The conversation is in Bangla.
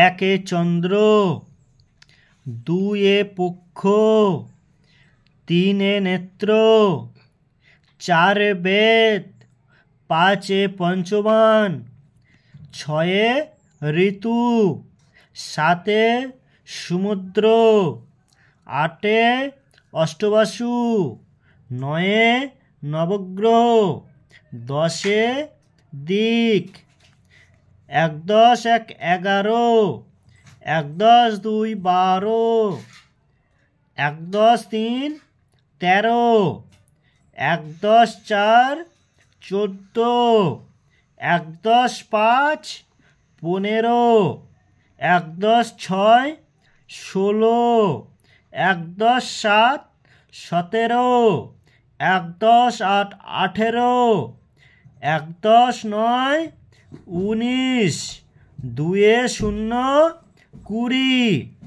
একে চন্দ্র, দুয়ে পক্ষ, তিনে নেত্র, চারে বেদ, পাঁচে পঞ্চবান, ছয়ে ঋতু, সাতে সমুদ্র, আটে অষ্টবাসু, নয়ে নবগ্রহ, দশে দিক, ১-১ 11, ১-২ 12, ১-৩ 13, ১-৪ 14, ১-৫ 15, ১-৬ 16, ১-৭ 17, ১-৮ 18, ১-৯ 19, ২-০ 20।